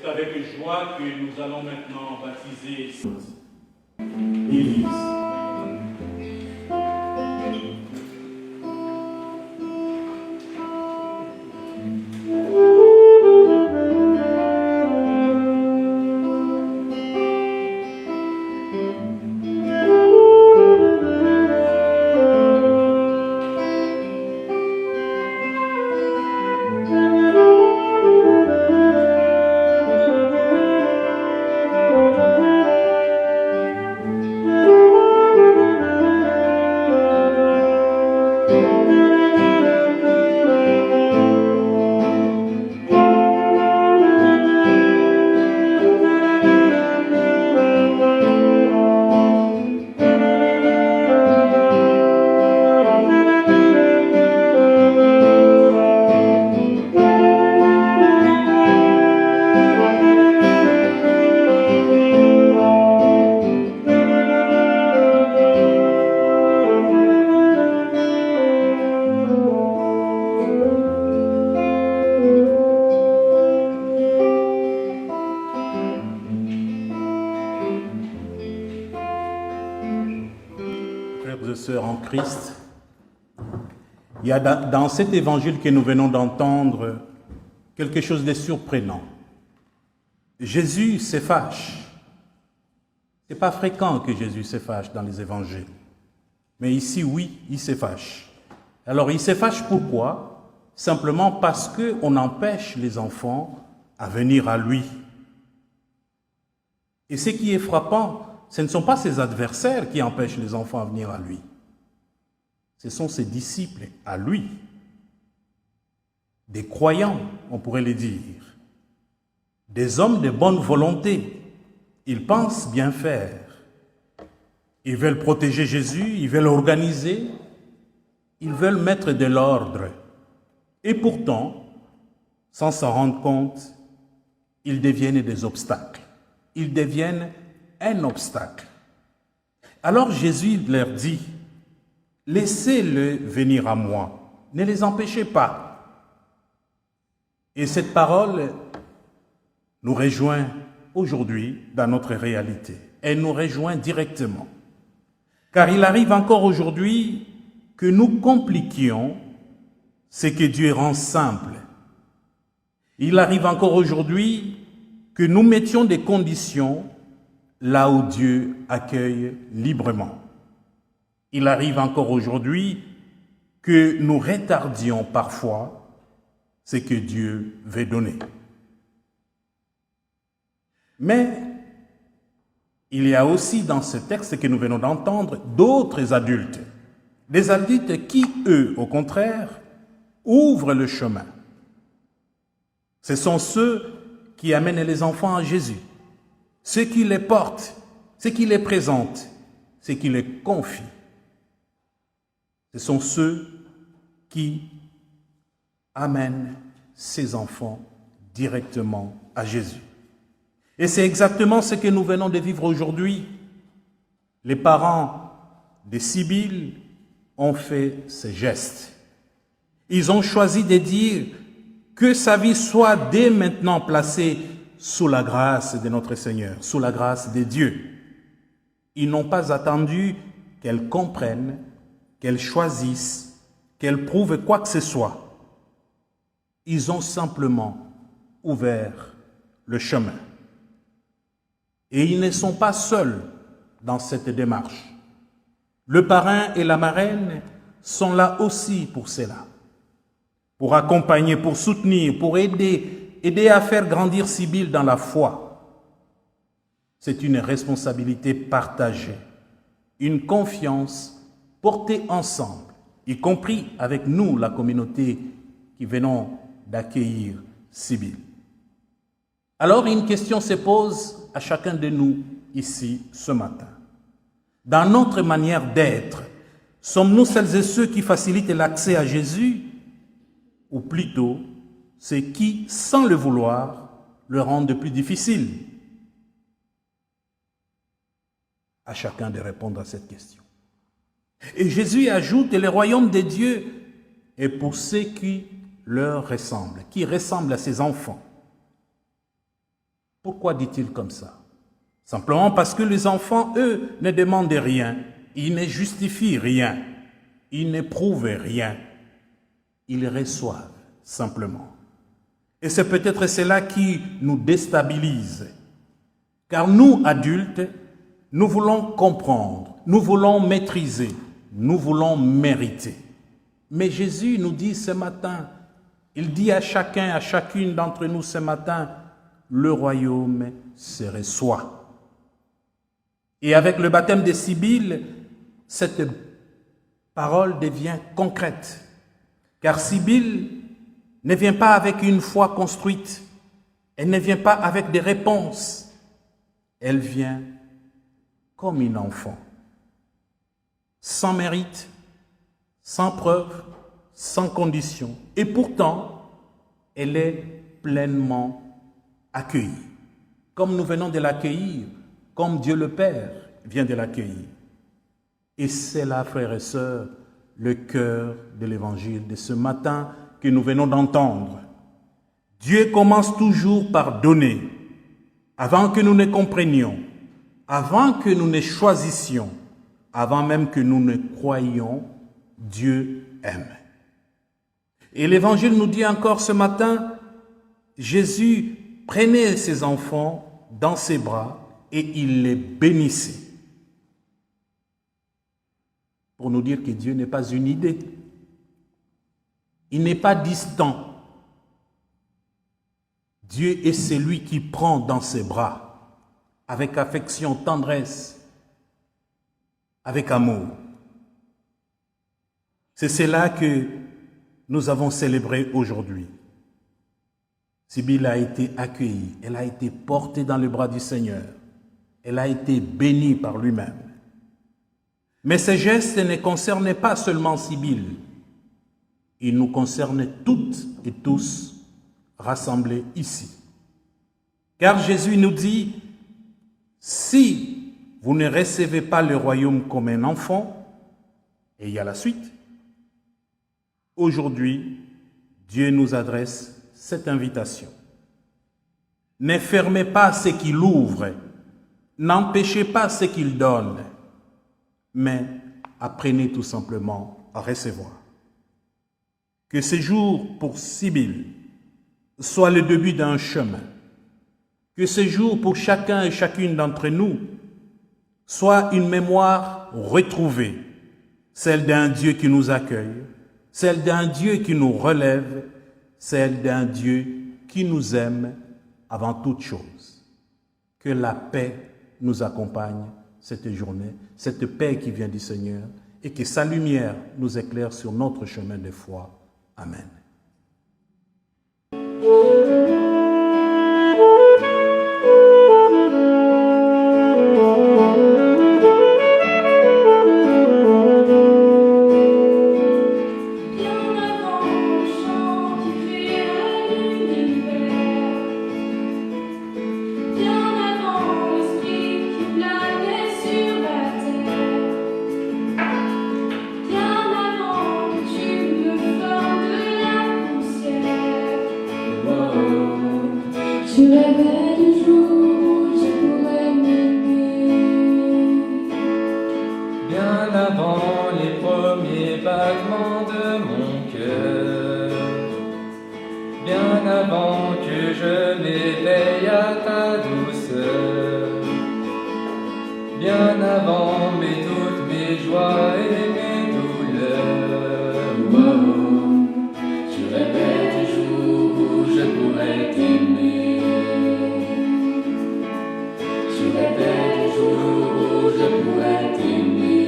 C'est avec joie que nous allons maintenant baptiser l'Église. En Christ, il y a dans cet évangile que nous venons d'entendre quelque chose de surprenant. Jésus se fâche. Ce n'est pas fréquent que Jésus se fâche dans les évangiles. Mais ici, oui, il se fâche. Alors, il se fâche pourquoi? Simplement parce qu'on empêche les enfants à venir à lui. Et ce qui est frappant, ce ne sont pas ses adversaires qui empêchent les enfants à venir à lui. Ce sont ses disciples à lui. Des croyants, on pourrait les dire. Des hommes de bonne volonté. Ils pensent bien faire. Ils veulent protéger Jésus, ils veulent organiser, ils veulent mettre de l'ordre. Et pourtant, sans s'en rendre compte, ils deviennent des obstacles. Ils deviennent un obstacle. Alors Jésus leur dit, laissez-le venir à moi, ne les empêchez pas. Et cette parole nous rejoint aujourd'hui dans notre réalité. Elle nous rejoint directement. Car il arrive encore aujourd'hui que nous compliquions ce que Dieu rend simple. Il arrive encore aujourd'hui que nous mettions des conditions là où Dieu accueille librement. Il arrive encore aujourd'hui que nous retardions parfois ce que Dieu veut donner. Mais il y a aussi dans ce texte que nous venons d'entendre d'autres adultes. Des adultes qui, eux, au contraire, ouvrent le chemin. Ce sont ceux qui amènent les enfants à Jésus, ceux qui les portent, ceux qui les présentent, ceux qui les confient. Ce sont ceux qui amènent ces enfants directement à Jésus. Et c'est exactement ce que nous venons de vivre aujourd'hui. Les parents de Sibylle ont fait ce geste. Ils ont choisi de dire que sa vie soit dès maintenant placée sous la grâce de notre Seigneur, sous la grâce de Dieu. Ils n'ont pas attendu qu'elle comprenne, qu'elle choisisse, qu'elle prouve quoi que ce soit. Ils ont simplement ouvert le chemin. Et ils ne sont pas seuls dans cette démarche. Le parrain et la marraine sont là aussi pour cela. Pour accompagner, pour soutenir, pour aider à faire grandir Sibylle dans la foi. C'est une responsabilité partagée, une confiance portée ensemble, y compris avec nous, la communauté qui venons d'accueillir Sibylle. Alors une question se pose à chacun de nous ici ce matin. Dans notre manière d'être, sommes-nous celles et ceux qui facilitent l'accès à Jésus ou plutôt ceux qui, sans le vouloir, le rendent plus difficile? À chacun de répondre à cette question. Et Jésus ajoute, le royaume de Dieu est pour ceux qui leur ressemblent, qui ressemblent à ses enfants. Pourquoi dit-il comme ça? Simplement parce que les enfants, eux, ne demandent rien, ils ne justifient rien, ils n'éprouvent rien, ils reçoivent simplement. Et c'est peut-être cela qui nous déstabilise. Car nous, adultes, nous voulons comprendre, nous voulons maîtriser, nous voulons mériter. Mais Jésus nous dit ce matin, il dit à chacun, à chacune d'entre nous ce matin, le royaume se reçoit. Et avec le baptême de Sibylle, cette parole devient concrète. Car Sibylle ne vient pas avec une foi construite, elle ne vient pas avec des réponses, elle vient comme une enfant, sans mérite, sans preuve, sans condition. Et pourtant, elle est pleinement accueillie. Comme nous venons de l'accueillir, comme Dieu le Père vient de l'accueillir. Et c'est là, frères et sœurs, le cœur de l'évangile de ce matin que nous venons d'entendre. Dieu commence toujours par donner, avant que nous ne comprenions, avant que nous ne choisissions, avant même que nous ne croyions, Dieu aime. Et l'Évangile nous dit encore ce matin, Jésus prenait ses enfants dans ses bras et il les bénissait. Pour nous dire que Dieu n'est pas une idée. Il n'est pas distant. Dieu est celui qui prend dans ses bras, avec affection, tendresse, avec amour. C'est cela que nous avons célébré aujourd'hui. Sibylle a été accueillie, elle a été portée dans les bras du Seigneur, elle a été bénie par lui-même. Mais ces gestes ne concernaient pas seulement Sibylle, ils nous concernent toutes et tous rassemblés ici. Car Jésus nous dit, si vous ne recevez pas le royaume comme un enfant, et il y a la suite, aujourd'hui, Dieu nous adresse cette invitation. Ne fermez pas ce qu'il ouvre, n'empêchez pas ce qu'il donne, mais apprenez tout simplement à recevoir. Que ce jour pour Sibylle soit le début d'un chemin, que ce jour pour chacun et chacune d'entre nous soit une mémoire retrouvée, celle d'un Dieu qui nous accueille, celle d'un Dieu qui nous relève, celle d'un Dieu qui nous aime avant toute chose. Que la paix nous accompagne cette journée, cette paix qui vient du Seigneur, et que sa lumière nous éclaire sur notre chemin de foi. Amen. Tu rêvais du jour où je pourrais m'aimer. Bien avant les premiers battements de mon cœur, bien avant que je m'éveille à ta douceur, bien avant toutes mes joies et mes douleurs. Oh, tu rêvais du jour où je pourrais t'aimer. Tu rêvais du jour où je pourrais t'aimer.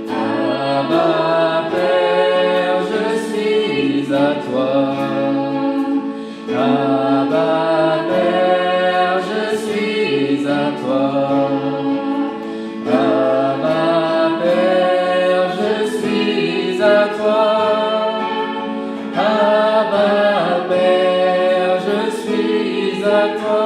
Abba, Père, je suis à toi. Abba, Père, je suis à toi. Abba, Père, je suis à toi. Abba, Père, je suis à toi.